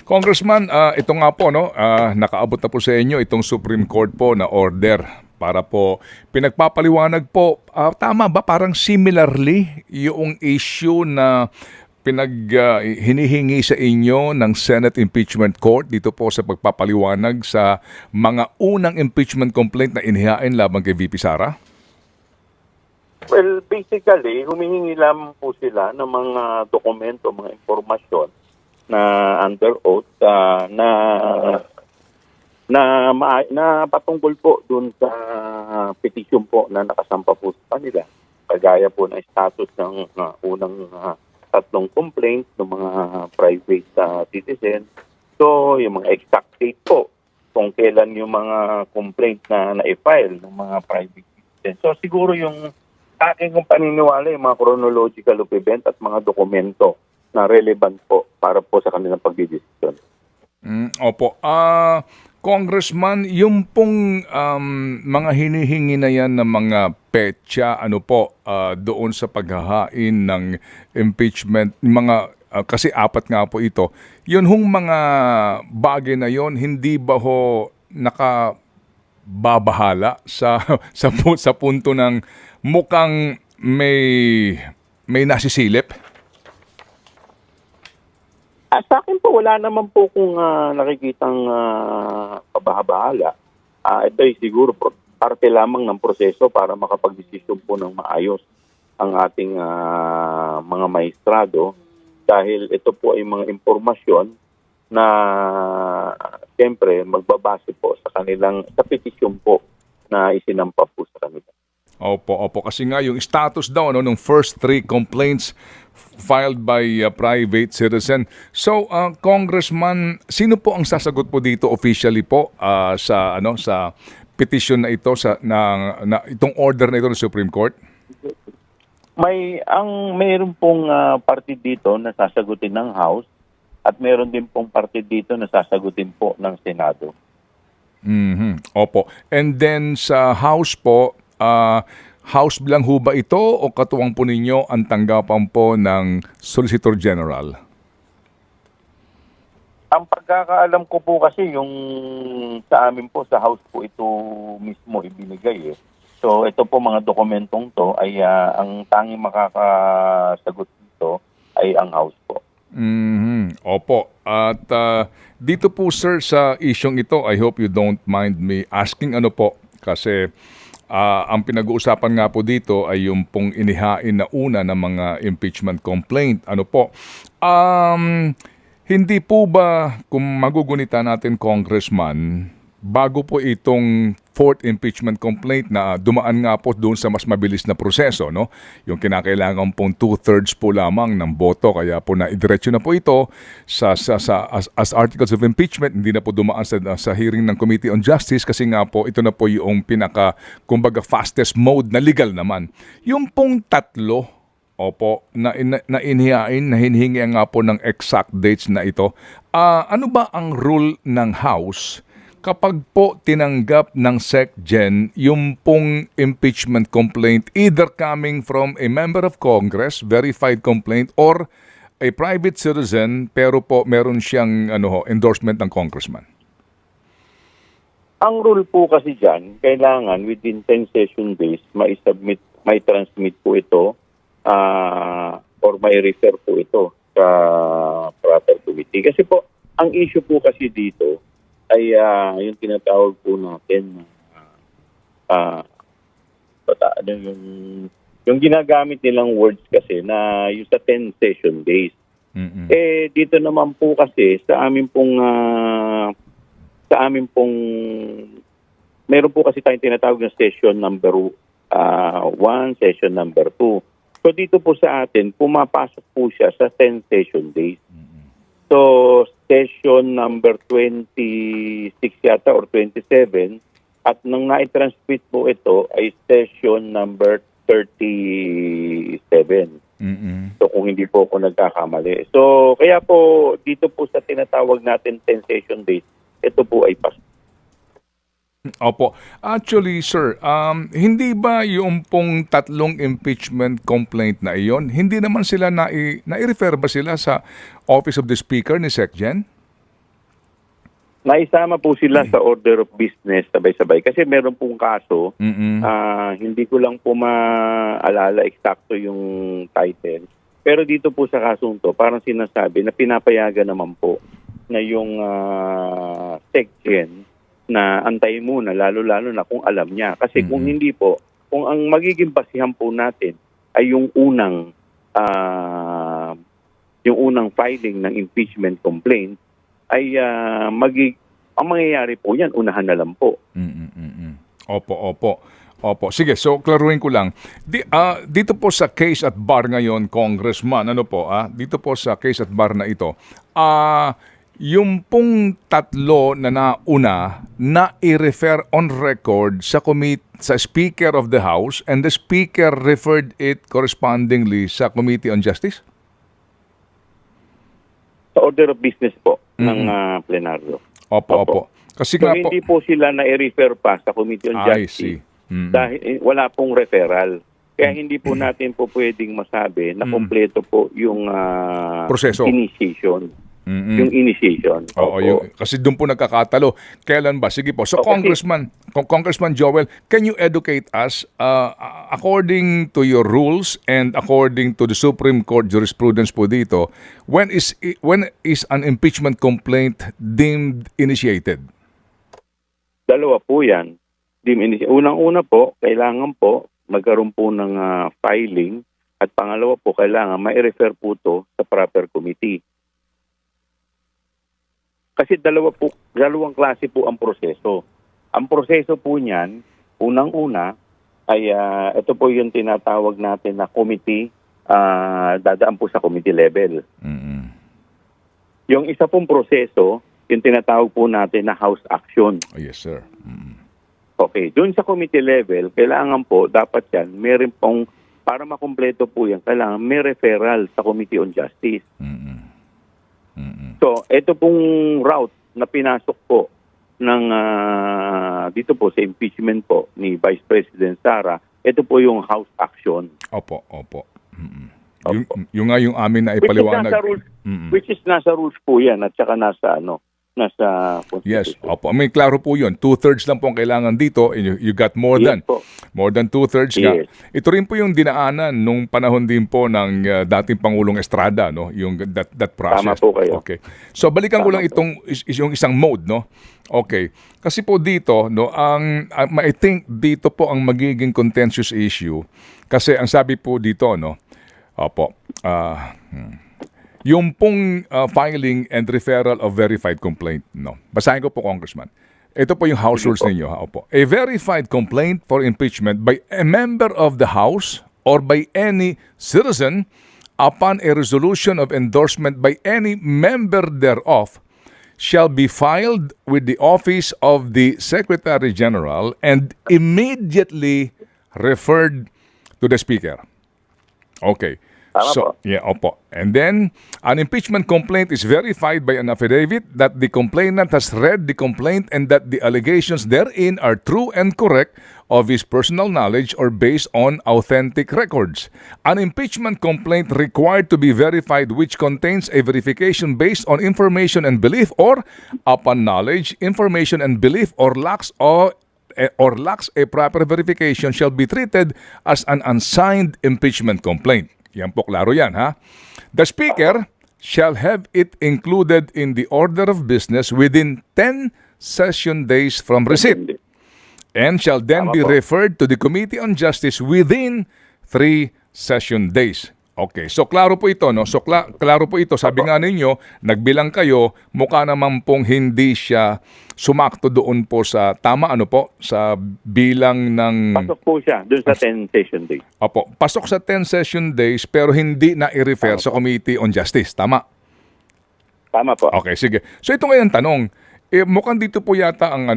Congressman, ito nga po, no, nakaabot na po sa inyo itong Supreme Court po na order para po pinagpapaliwanag po. Tama ba, parang similarly yung issue na hinihingi sa inyo ng Senate Impeachment Court dito po sa pagpapaliwanag sa mga unang impeachment complaint na inihain laban kay VP Sara? Well, basically, humihingi lamang po sila ng mga dokumento, mga impormasyon na under oath na patungkol po dun sa petition po na nakasampa po sa kanila. Kagaya po ng status ng unang tatlong complaint ng mga private citizen. So, yung mga exact date po kung kailan yung mga complaint na na-file ng mga private citizen. So, siguro yung aking kung paniniwala yung mga chronological of event at mga dokumento na relevant po para po sa kanilang pagdidesisyon. Opo. Congressman, yung pong mga hinihingi na yan ng mga petsa, ano po, doon sa paghahain ng impeachment, mga kasi apat nga po ito, yun hong mga bagay na yon hindi ba ho nakababahala sa punto ng mukhang may nasisilip? Sa akin po, wala naman po kung nakikitang kabahala. Ito ay siguro parte lamang ng proseso para makapag-desisyon po ng maayos ang ating mga maestrado dahil ito po ay mga impormasyon na siyempre magbabase po sa petisyon po na isinampa po sa kanila. Opo. Kasi nga yung status daw ng first 3 complaints filed by private citizen. So, Congressman, sino po ang sasagot po dito officially po sa petition na ito na itong order na ito ng Supreme Court? Mayroon pong parte dito na sasagutin ng House at mayroon din pong parte dito na sasagutin po ng Senado. Opo. And then sa House po, House bilang ho ba ito o katuwang po ninyo ang tanggapan po ng Solicitor General? Ang pagkakaalam ko po kasi yung sa amin po sa House po ito mismo ibinigay eh. So ito po mga dokumentong to ay ang tanging makakasagot dito ay ang House po. Opo. At dito po sir sa isyong ito, I hope you don't mind me asking kasi ang pinag-uusapan nga po dito ay yung pong inihain na una ng mga impeachment complaint. Hindi po ba, kung magugunita natin, Congressman, bago po itong 4th impeachment complaint na dumaan nga po doon sa mas mabilis na proseso, no? Yung kinakailangan pong 2/3 po lamang ng boto, kaya po naidiretso na po ito as articles of impeachment, hindi na po dumaan sa hearing ng Committee on Justice kasi nga po ito na po yung kumbaga fastest mode na legal naman. Yung pong tatlo, opo, na hinihingi nga po ng exact dates na ito, ano ba ang rule ng House kapag po tinanggap ng SecGen yung pong impeachment complaint either coming from a member of Congress, verified complaint, or a private citizen pero po meron siyang endorsement ng congressman? Ang rule po kasi dyan, kailangan within 10 session days may transmit po ito or may refer po ito sa proper committee. Kasi po, ang issue po kasi dito ay yung tinatawag po natin yung ginagamit nilang words kasi na yung sa 10 session days. Dito naman po kasi sa amin pong meron po kasi tayong tinatawag na session number 1, session number 2. So dito po sa atin, pumapasok po siya sa 10 session days. So session number 26 yata or 27 at nang na-transmit po ito ay session number 37. So kung hindi po ako nagkakamali. So kaya po dito po sa tinatawag natin 10 session days, ito po ay pasok. Opo. Actually, sir, hindi ba yung pong tatlong impeachment complaint na iyon, hindi naman sila nai-refer ba sila sa Office of the Speaker ni SecGen? Naisama po sila sa order of business sabay-sabay kasi meron pong kaso, hindi ko lang po maalala eksakto yung title. Pero dito po sa kasong to, parang sinasabi na pinapayagan naman po na yung SecGen na antayin muna, lalo-lalo na kung alam niya. Kasi kung hindi po, kung ang magiging basihan po natin ay yung unang filing ng impeachment complaint, ay ang mangyayari po yan, unahan na lang po. Opo. Sige, so klaruhin ko lang. Dito po sa case at bar ngayon, Congressman, dito po sa case at bar na ito, yung pong tatlo na nauna na i-refer on record sa Speaker of the House and the Speaker referred it correspondingly sa Committee on Justice? Sa order of business po ng plenaryo. Opo. Kasi So nga po, hindi po sila na-refer pa sa Committee on I Justice see. Mm. dahil wala pong referral. Kaya hindi po natin po pwedeng masabi na kompleto po yung Proseso. initiation. Yung initiation. Oo, Opo. kasi doon po nagkakatalo. Kailan ba? Sige po. So, Okay. Congressman Joel, can you educate us, according to your rules and according to the Supreme Court jurisprudence po dito, when is an impeachment complaint deemed initiated? Dalawa po yan. Unang-una po, kailangan po magkaroon po ng filing at pangalawa po, kailangan mai-refer po to sa proper committee. Kasi dalawang klase po ang proseso. Ang proseso po niyan, unang-una, ay ito po yung tinatawag natin na committee, dadaan po sa committee level. Yung isa pong proseso, yung tinatawag po natin na house action. Oh, yes, sir. Okay, doon sa committee level, kailangan po, dapat yan, meron pong, para makumpleto po yan, kailangan may referral sa Committee on Justice. So, ito pong route na pinasok po ng dito po sa impeachment po ni Vice President Sara, ito po yung house action. Opo. Yung nga yung amin na ipaliwanag. Which is nasa rules po yan at saka nasa Yes, Constitution. opo. I mean, klaro po yun. 2/3 lang po ang kailangan dito. You got more Yes po. than 2/3 nga. Yes. Ito rin po yung dinaanan nung panahon din po ng dating Pangulong Estrada, no? Yung that process. Tama po kayo. Okay. So balikan ko Tama lang po. yung isang mode, no? Okay. Kasi po dito, no, I think dito po ang magiging contentious issue kasi ang sabi po dito, no. Opo. Yung pong filing and referral of verified complaint, no. Basahin ko po, Congressman. Ito po yung House rules ninyo, ha. Opo. A verified complaint for impeachment by a member of the House or by any citizen upon a resolution of endorsement by any member thereof shall be filed with the office of the Secretary General and immediately referred to the Speaker. Okay. Tama So, po. yeah, opo. And then, an impeachment complaint is verified by an affidavit that the complainant has read the complaint and that the allegations therein are true and correct of his personal knowledge or based on authentic records. An impeachment complaint required to be verified which contains a verification based on information and belief or upon knowledge, information and belief or lacks a proper verification shall be treated as an unsigned impeachment complaint. Yan po, klaro yan, ha? The Speaker shall have it included in the order of business within 10 session days from receipt and shall then Tama be po. referred to the Committee on Justice within 3 session days. Okay, so klaro po ito, no? So klaro po ito, sabi nga ninyo, nagbilang kayo, mukha naman pong hindi siya sumakto doon po sa tama sa bilang ng Pasok po siya doon sa 10 session day. Opo, pasok sa 10 session days pero hindi na i-refer sa Committee on Justice, tama? Tama po. Okay, sige. So ito ngayon tanong, mukhang dito po yata ang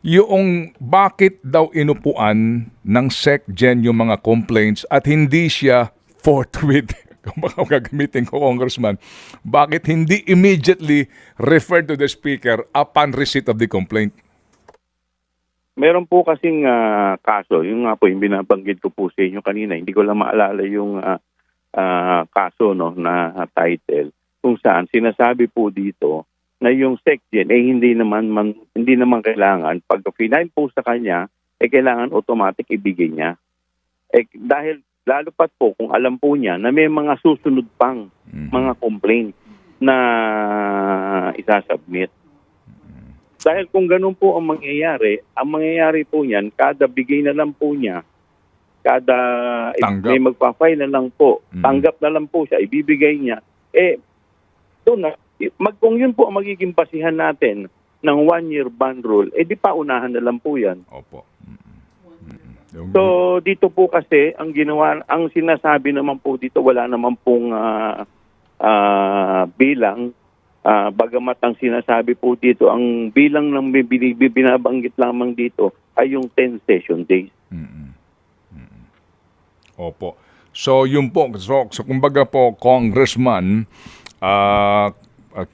yung bakit daw inupuan ng SecGen yung mga complaints at hindi siya forthwith, kung baka gagamitin ko, Congressman, bakit hindi immediately referred to the Speaker upon receipt of the complaint? Meron po kasing kaso, yung nga po yung binabanggit ko po sa inyo kanina, hindi ko lang maalala yung kaso no na title kung saan sinasabi po dito na yung SecGen hindi naman kailangan pag final po sa kanya kailangan automatic ibigay niya. Dahil lalo pat po kung alam po niya na may mga susunod pang mga complaint na isasubmit. Dahil kung ganun po ang mangyayari po niyan, kada bigay na lang po niya, kada may magpa-file na lang po, tanggap na lang po siya, ibibigay niya, doon na, kung yun po ang magiging basihan natin ng 1-year ban rule, di pa unahan na lang po yan. Opo. So, dito po kasi, ang sinasabi naman po dito, wala naman pong bilang. Bagamat ang sinasabi po dito, ang bilang ng binabanggit lamang dito ay yung 10 session days. Opo. So, yun po. So kumbaga po, Congressman,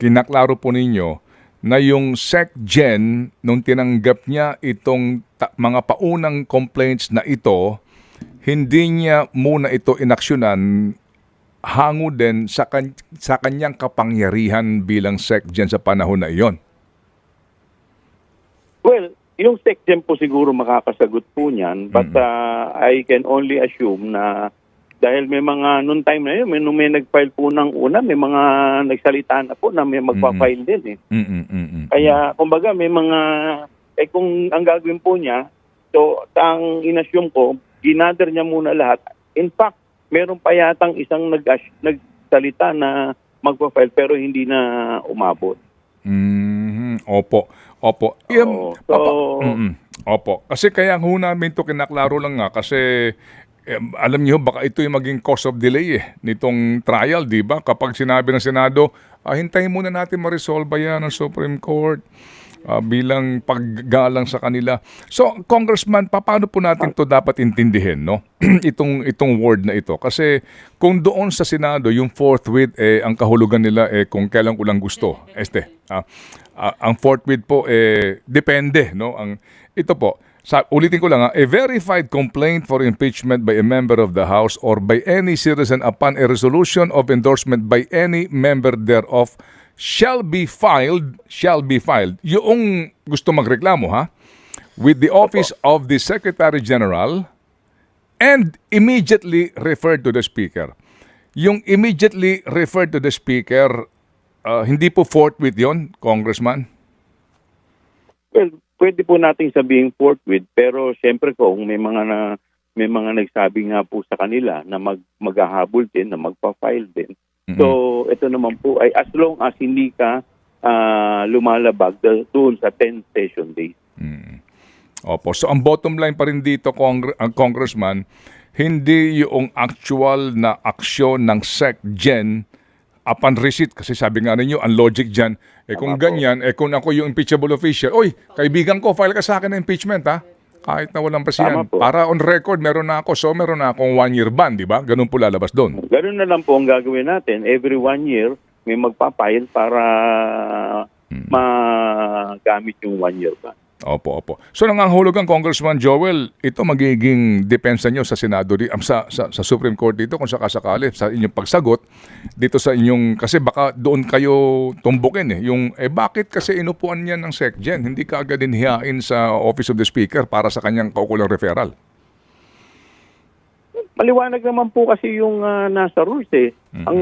kinaklaro po ninyo na yung SecGen, nung tinanggap niya itong mga paunang complaints na ito, hindi niya muna ito inaksyonan hango din sa kanyang kapangyarihan bilang SecGen sa panahon na iyon? Well, yung SecGen po siguro makakasagot po niyan, but I can only assume na dahil may mga, noong time na yun, may nag-file po ng una, may mga nagsalita na po na may magpa-file din Kaya, kumbaga, may mga, kung ang gagawin po niya, so, ang inassume ko, ginather niya muna lahat. In fact, meron pa yatang isang nagsalita na magpa-file pero hindi na umabot. Opo. Opo. Kasi kaya ho namin ito kinaklaro lang nga kasi alam niyo baka ito yung maging cause of delay nitong trial, di ba? Kapag sinabi ng Senado, hintayin muna natin ma-resolve yan ng Supreme Court bilang paggalang sa kanila. So, Congressman, paano po natin to dapat intindihin, no? itong word na ito? Kasi kung doon sa Senado, yung forthwith, ang kahulugan nila, kung kailan ko lang gusto. Ang forthwith po, depende, no? Ito po, ulitin ko lang, a verified complaint for impeachment by a member of the House or by any citizen upon a resolution of endorsement by any member thereof shall be filed. Yung gusto magreklamo, with the office of the Secretary General and immediately referred to the Speaker. Yung immediately referred to the Speaker, hindi po forthwith yon, Congressman? Well, pwede po nating sabihin forthwith, pero siyempre po, kung may mga nagsabi nga po sa kanila na maghahabol din, na magpa-file din. So, ito naman po ay as long as hindi ka lumalabag doon sa 10 session days. Opo. So, ang bottom line pa rin dito, Congressman, hindi yung actual na aksyon ng SecGen upon receipt. Kasi sabi nga ninyo, ang logic dyan, kung ganyan, kung ako yung impeachable official, kaibigan ko, file ka sa akin ng impeachment, kahit na walang basihan. Para on record, meron na akong 1-year ban, di ba? Ganun po lalabas doon. Ganun na lang po ang gagawin natin. Every 1 year, may magpapile para magamit yung 1-year ban. Opo. So nangangahulugan, Congressman Joel, ito magiging depensa nyo sa Senado, sa Supreme Court dito kung sakasakali sa inyong pagsagot dito sa inyong, kasi baka doon kayo tumbukin yung bakit kasi inupuan niya ng SecGen, hindi ka agad hihain sa Office of the Speaker para sa kanyang kaukulang referral? Maliwanag naman po kasi yung nasa rules Ang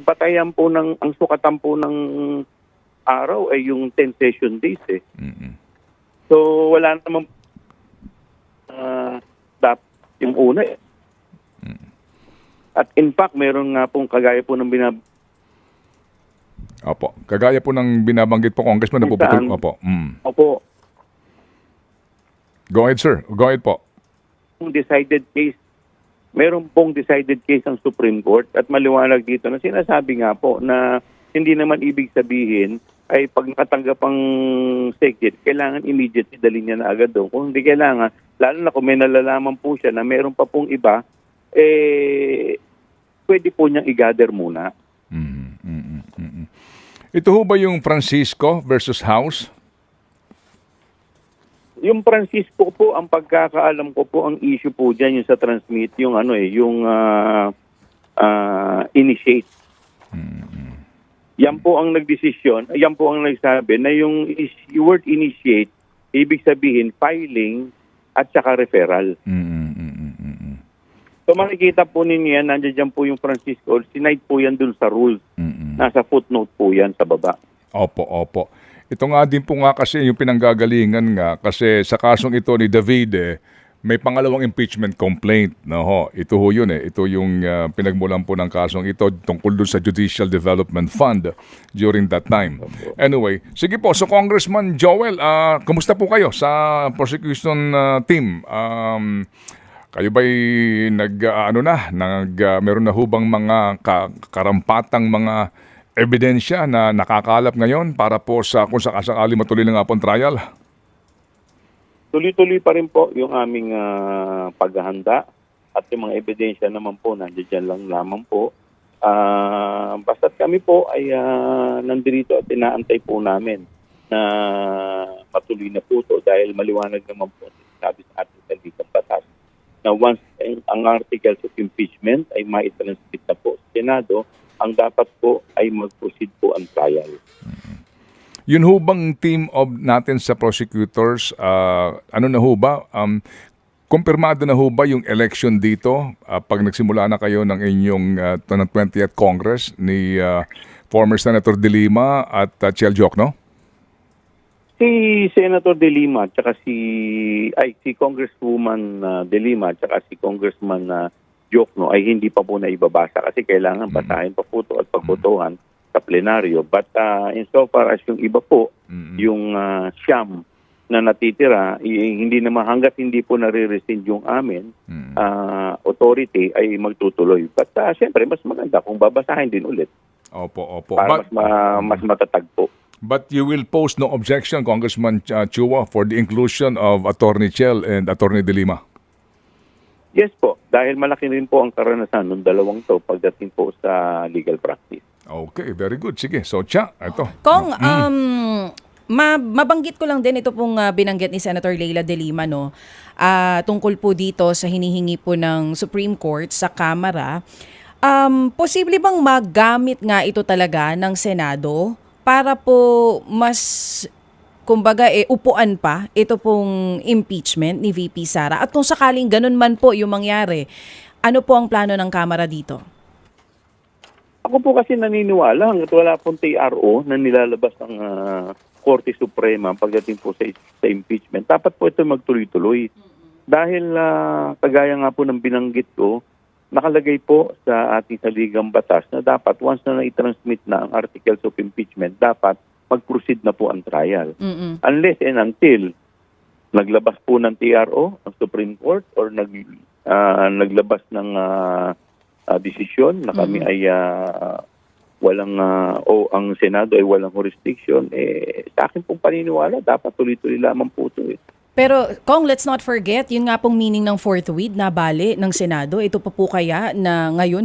batayan po ang sukatan po ng araw ay yung 10 session days So, wala naman dapat yung una At in fact, meron nga pong kagaya po ng Opo. Kagaya po ng binabanggit po, Congressman, napuputol. Opo. Opo. Go ahead, sir. Go ahead po. Meron pong decided case ang Supreme Court at maliwanag dito na sinasabi nga po na hindi naman ibig sabihin ay pag nakatanggap ang SecGen, kailangan immediately dalhin niya na agad doon. Kung hindi kailangan, lalo na kung may nalalaman po siya na meron pa pong iba, pwede po niyang i-gather muna. Ito ho ba yung Francisco versus House? Yung Francisco po, ang pagkakaalam ko po, ang issue po diyan yung sa transmit, yung initiate. Yan po ang nagdesisyon, yan po ang nagsabi na yung word initiate, ibig sabihin filing at saka referral. So makikita po ninyo yan, nandiyan dyan po yung Francisco, sinide po yan dun sa rules. Nasa footnote po yan sa baba. Opo. Ito nga din po nga kasi yung pinanggagalingan nga kasi sa kasong ito ni David may pangalawang impeachment complaint. No, ho. Ito ho yun Ito yung pinagmulan po ng kasong ito tungkol dun sa Judicial Development Fund during that time. Anyway, sige po. So Congressman Joel, kumusta po kayo sa prosecution team? Kayo ba'y meron na hubang mga karampatang mga ebidensya na nakakalap ngayon para po sa kung sakasakali matuloy na nga po ang trial? Tuloy-tuloy pa rin po yung aming paghahanda at yung mga ebidensya naman po, nandiyan lang lamang po. Basta't kami po ay nandito at inaantay po namin na patuloy na po ito dahil maliwanag naman po sabi sa ating salitang batas na once ang articles of impeachment ay maitransmit na po sa Senado, ang dapat po ay mag-proceed po ang trial. Yun ho bang team of natin sa prosecutors, ano na ho ba? Kumpirmado na ho ba yung election dito pag nagsimula na kayo ng inyong 20th Congress ni former Senator De Lima at Chel Diokno? Si Senator De Lima at si Congresswoman De Lima at si Congressman Diokno ay hindi pa po naibabasa kasi kailangan basahin pa po ito at pagbotohan sa plenaryo. But insofar as yung iba po, yung siyam na natitira, hindi naman hanggat hindi po nare-rescind yung amin, authority ay magtutuloy. But siyempre, mas maganda kung babasahin din ulit. Opo. Para mas matatag po. But you will pose no objection, Congressman Chua, for the inclusion of Attorney Chel and Attorney De Lima? Yes po, dahil malaki rin po ang karanasan ng dalawang to pagdating po sa legal practice. Okay, very good. Sige, so Cha, ito. Kong, mabanggit ko lang din ito pong binanggit ni Senator Leila De Lima, no? Tungkol po dito sa hinihingi po ng Supreme Court sa Kamara. Posible bang magamit nga ito talaga ng Senado para po mas, kumbaga, upuan pa ito pong impeachment ni VP Sara? At kung sakaling ganun man po yung mangyari, ano po ang plano ng Kamara dito? Ako po kasi naniniwala hanggat wala pong TRO na nilalabas ng Korte Suprema pagdating po sa impeachment. Dapat po ito magtuloy-tuloy. Dahil kagaya nga po ng binanggit ko, nakalagay po sa ating saligang batas na dapat once na i-transmit na ang articles of impeachment, dapat mag-proceed na po ang trial. Unless and until naglabas po ng TRO ang Supreme Court or naglabas ng desisyon na kami ay walang ang Senado ay walang jurisdiction, sa akin pong paniniwala dapat tuloy-tuloy lamang po ito. Pero, Kong, let's not forget, yun nga pong meaning ng fourth week na bali ng Senado. Ito pa po kaya na ngayon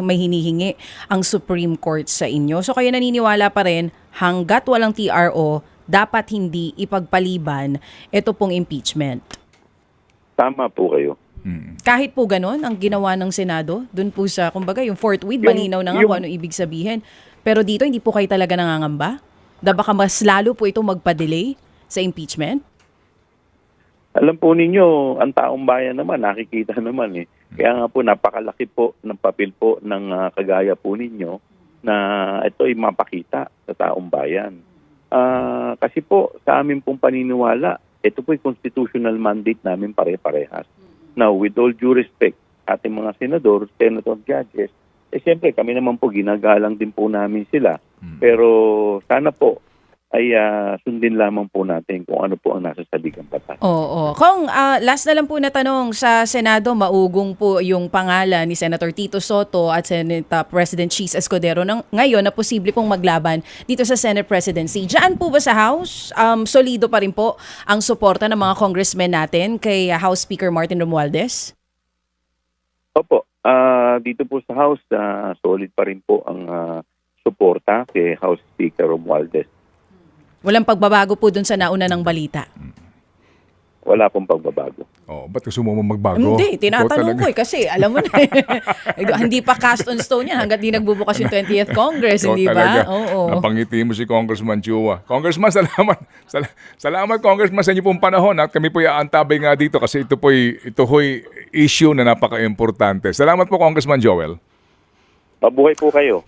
may hinihingi ang Supreme Court sa inyo. So kayo naniniwala pa rin, hanggat walang TRO, dapat hindi ipagpaliban ito pong impeachment. Tama po kayo. Kahit po ganon ang ginawa ng Senado, dun po sa, kumbaga, yung fourth week, malinaw na nga kung ano ibig sabihin. Pero dito, hindi po kayo talaga nangangamba? Baka mas lalo po ito magpa-delay sa impeachment? Alam po ninyo, ang taong bayan naman, nakikita naman Kaya nga po, napakalaki po ng papel po ng kagaya po ninyo na ito ay mapakita sa taong bayan. Kasi po, sa amin pong paniniwala, ito po ay constitutional mandate namin pare-parehas. Now, with all due respect, ating mga senador, senator judges, siyempre kami naman po, ginagalang din po namin sila. Pero sana po, ay sundin lamang po natin kung ano po ang nasa saligang batas. Oo. Kung last na lang po na tanong, sa Senado, maugong po yung pangalan ni Senator Tito Soto at Senate President Cheese Escudero ngayon na posible pong maglaban dito sa Senate Presidency. Diyan po ba sa House, solido pa rin po ang suporta ng mga congressmen natin kay House Speaker Martin Romualdez? Opo. Dito po sa House, solid pa rin po ang suporta kay House Speaker Romualdez. Walang pagbabago po dun sa nauna ng balita. wala pong pagbabago. Oh, ba't gusto mo magbago? Hindi, tinatanong ko Ikaw talaga. kasi alam mo na hindi pa cast on stone yan hanggat di nagbubukas yung 20th Congress, Ikaw hindi talaga. ba? Oo. Napangiti mo si Congressman Chua. Congressman, salamat. Salamat Congressman sa inyo pong panahon at kami po aantabay nga dito kasi ito ho'y issue na napaka-importante. Salamat po Congressman Joel. Mabuhay po kayo.